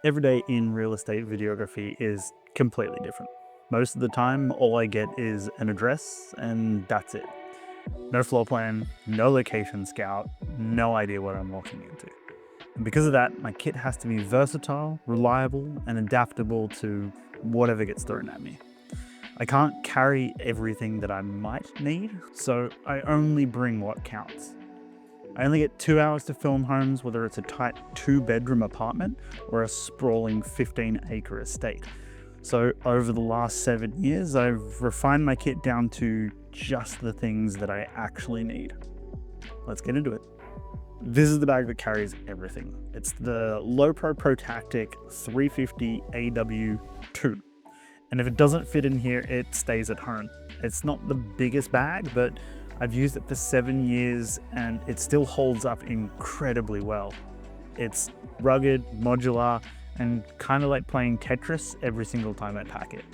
Every day in real estate videography is completely different. Most of the time, all I get is an address and that's it. No floor plan, no location scout, no idea what I'm walking into. And because of that, my kit has to be versatile, reliable, and adaptable to whatever gets thrown at me. I can't carry everything that I might need, so I only bring what counts. I only get 2 hours to film homes, whether it's a tight 2-bedroom apartment or a sprawling 15-acre estate. So over the last 7 years, I've refined my kit down to just the things that I actually need. Let's get into it. This is the bag that carries everything. It's the Lowepro ProTactic 350 AW2. And if it doesn't fit in here, it stays at home. It's not the biggest bag, but I've used it for 7 years and it still holds up incredibly well. It's rugged, modular, and kind of like playing Tetris every single time I pack it.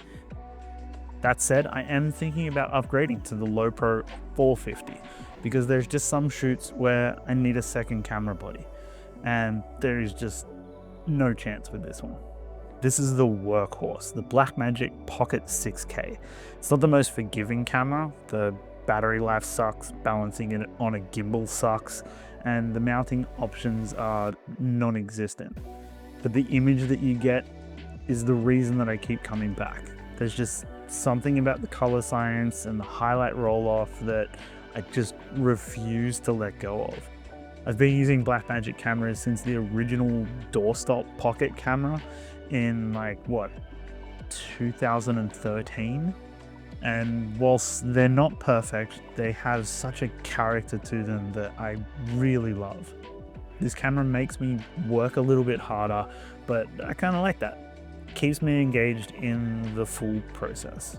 That said, I am thinking about upgrading to the Lowepro 450 because there's just some shoots where I need a second camera body, and there is just no chance with this one. This is the workhorse, the Blackmagic Pocket 6K. It's not the most forgiving camera. The battery life sucks, balancing it on a gimbal sucks, and the mounting options are non-existent. But the image that you get is the reason that I keep coming back. There's just something about the color science and the highlight roll-off that I just refuse to let go of. I've been using Blackmagic cameras since the original doorstop pocket camera in 2013. And whilst they're not perfect, they have such a character to them that I really love. This camera makes me work a little bit harder, but I kind of like that. It keeps me engaged in the full process.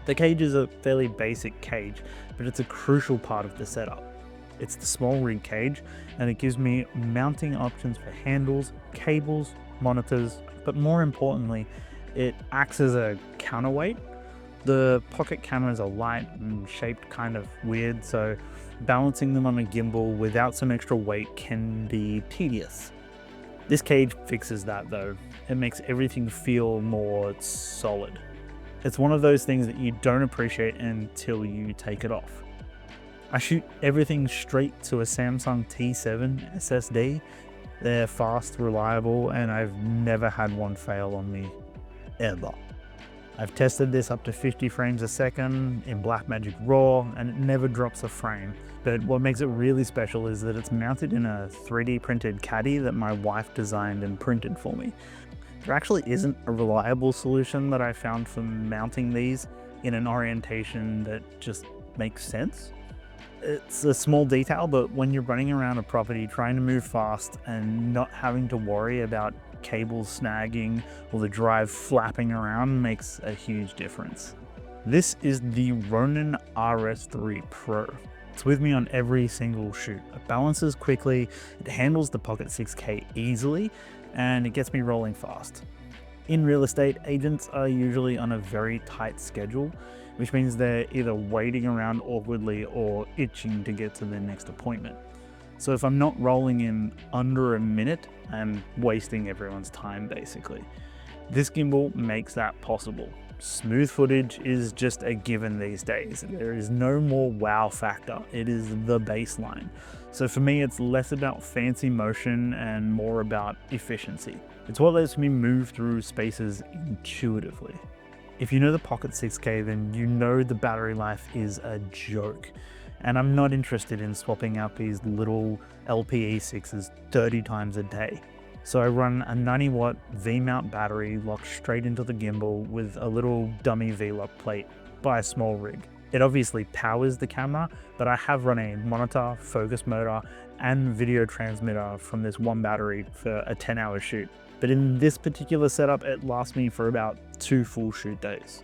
The cage is a fairly basic cage, but it's a crucial part of the setup. It's the small rig cage, and it gives me mounting options for handles, cables, monitors, but more importantly, it acts as a counterweight. The pocket cameras are light and shaped kind of weird, so balancing them on a gimbal without some extra weight can be tedious. This cage fixes that though. It makes everything feel more solid. It's one of those things that you don't appreciate until you take it off. I shoot everything straight to a Samsung T7 SSD. They're fast, reliable, and I've never had one fail on me, ever. I've tested this up to 50 frames a second in Blackmagic RAW, and it never drops a frame. But what makes it really special is that it's mounted in a 3D printed caddy that my wife designed and printed for me. There actually isn't a reliable solution that I found for mounting these in an orientation that just makes sense. It's a small detail, but when you're running around a property trying to move fast and not having to worry about cables snagging or the drive flapping around makes a huge difference. This is the Ronin RS3 Pro. It's with me on every single shoot. It balances quickly, it handles the Pocket 6K easily, and it gets me rolling fast. In real estate, agents are usually on a very tight schedule, which means they're either waiting around awkwardly or itching to get to their next appointment. So if I'm not rolling in under a minute, I'm wasting everyone's time basically. This gimbal makes that possible. Smooth footage is just a given these days. There is no more wow factor. It is the baseline. So for me, it's less about fancy motion and more about efficiency. It's what lets me move through spaces intuitively. If you know the Pocket 6K, then you know the battery life is a joke. And I'm not interested in swapping out these little LPE6s 30 times a day. So I run a 90-watt V-mount battery locked straight into the gimbal with a little dummy V-lock plate by a small rig. It obviously powers the camera, but I have run a monitor, focus motor, and video transmitter from this one battery for a 10-hour shoot. But in this particular setup, it lasts me for about 2 full shoot days.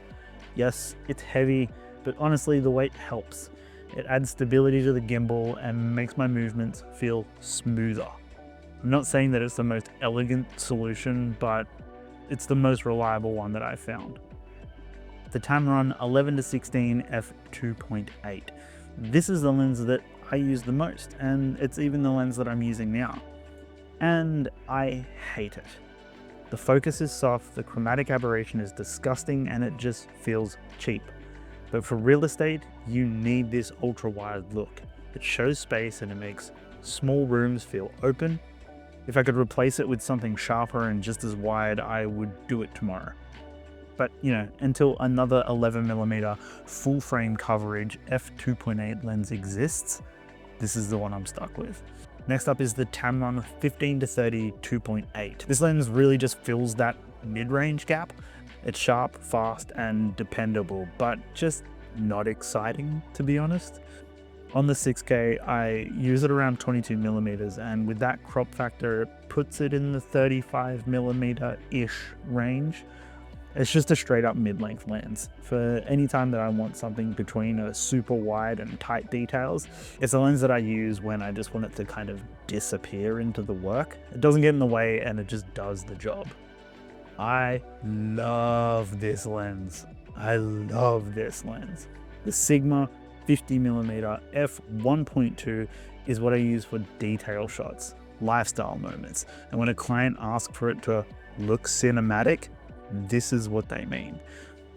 Yes, it's heavy, but honestly, the weight helps. It adds stability to the gimbal and makes my movements feel smoother. I'm not saying that it's the most elegant solution, but it's the most reliable one that I've found. The Tamron 11-16 f2.8. This is the lens that I use the most, and it's even the lens that I'm using now. And I hate it. The focus is soft, the chromatic aberration is disgusting, and it just feels cheap. But for real estate, you need this ultra wide look. It shows space and it makes small rooms feel open. If I could replace it with something sharper and just as wide, I would do it tomorrow. But you know, until another 11mm full frame coverage f2.8 lens exists, this is the one I'm stuck with. Next up is the Tamron 15-30 2.8. This lens really just fills that mid-range gap. It's sharp, fast, and dependable, but just not exciting, to be honest. On the 6K, I use it around 22mm, and with that crop factor, it puts it in the 35mm-ish range. It's just a straight up mid-length lens. For any time that I want something between a super wide and tight details, it's a lens that I use when I just want it to kind of disappear into the work. It doesn't get in the way and it just does the job. I love this lens. I love this lens. The Sigma 50mm f1.2 is what I use for detail shots, lifestyle moments. And when a client asks for it to look cinematic, this is what they mean.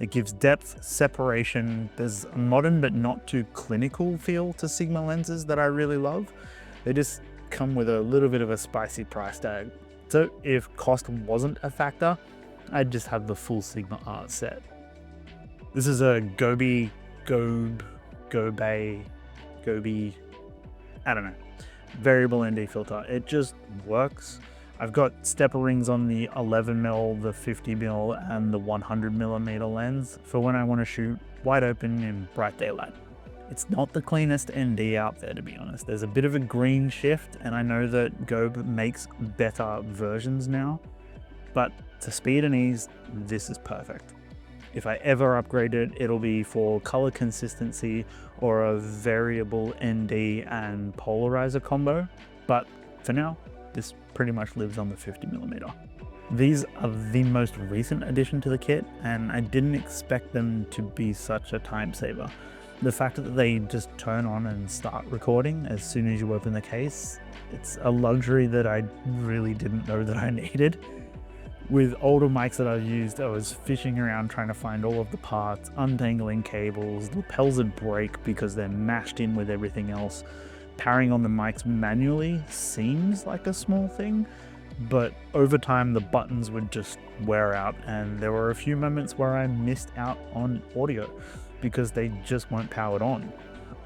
It gives depth, separation. There's a modern but not too clinical feel to Sigma lenses that I really love. They just come with a little bit of a spicy price tag. So if cost wasn't a factor, I'd just have the full Sigma art set. This is a Gobe, I don't know, variable ND filter. It just works. I've got stepper rings on the 11mm, the 50mm, and the 100mm lens for when I want to shoot wide open in bright daylight. It's not the cleanest ND out there, to be honest. There's a bit of a green shift, and I know that Gobe makes better versions now, but to speed and ease, this is perfect. If I ever upgrade it, it'll be for color consistency or a variable ND and polarizer combo, but for now, this pretty much lives on the 50mm. These are the most recent addition to the kit, and I didn't expect them to be such a time saver. The fact that they just turn on and start recording as soon as you open the case, it's a luxury that I really didn't know that I needed. With older mics that I've used, I was fishing around trying to find all of the parts, untangling cables, lapels would break because they're mashed in with everything else. Powering on the mics manually seems like a small thing, but over time the buttons would just wear out, and there were a few moments where I missed out on audio because they just weren't powered on.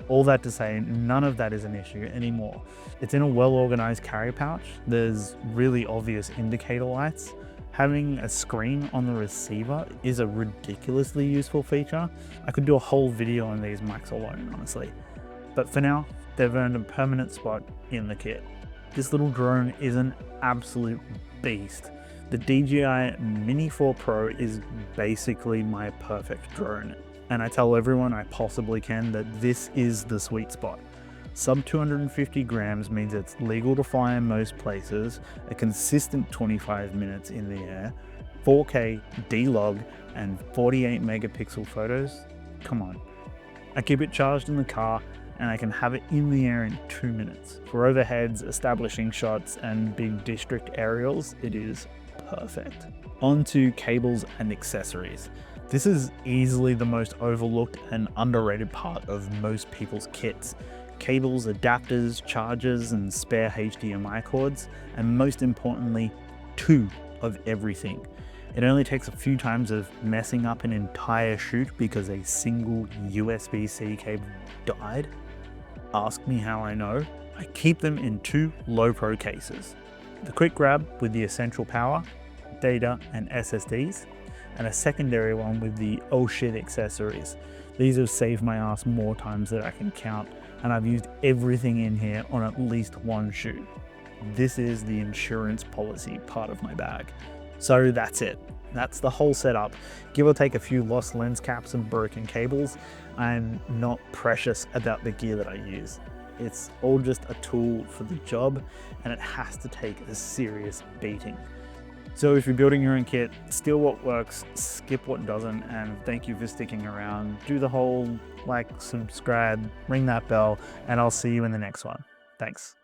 All that to say, none of that is an issue anymore. It's in a well-organized carry pouch. There's really obvious indicator lights. Having a screen on the receiver is a ridiculously useful feature. I could do a whole video on these mics alone, honestly. But for now, they've earned a permanent spot in the kit. This little drone is an absolute beast. The DJI Mini 4 Pro is basically my perfect drone, and I tell everyone I possibly can that this is the sweet spot. Sub 250 grams means it's legal to fly in most places, a consistent 25 minutes in the air, 4K D-Log, and 48 megapixel photos. Come on. I keep it charged in the car, and I can have it in the air in 2 minutes. For overheads, establishing shots, and big district aerials, it is perfect. On to cables and accessories. This is easily the most overlooked and underrated part of most people's kits. Cables, adapters, chargers, and spare HDMI cords, and most importantly, 2 of everything. It only takes a few times of messing up an entire shoot because a single USB-C cable died. Ask me how I know. I keep them in 2 Lowepro cases. The quick grab with the essential power, data, and SSDs, and a secondary one with the oh shit accessories. These have saved my ass more times than I can count, and I've used everything in here on at least one shoot. This is the insurance policy part of my bag. So that's it. That's the whole setup. Give or take a few lost lens caps and broken cables, I'm not precious about the gear that I use. It's all just a tool for the job, and it has to take a serious beating. So if you're building your own kit, steal what works, skip what doesn't, and thank you for sticking around. Do the whole like, subscribe, ring that bell, and I'll see you in the next one. Thanks.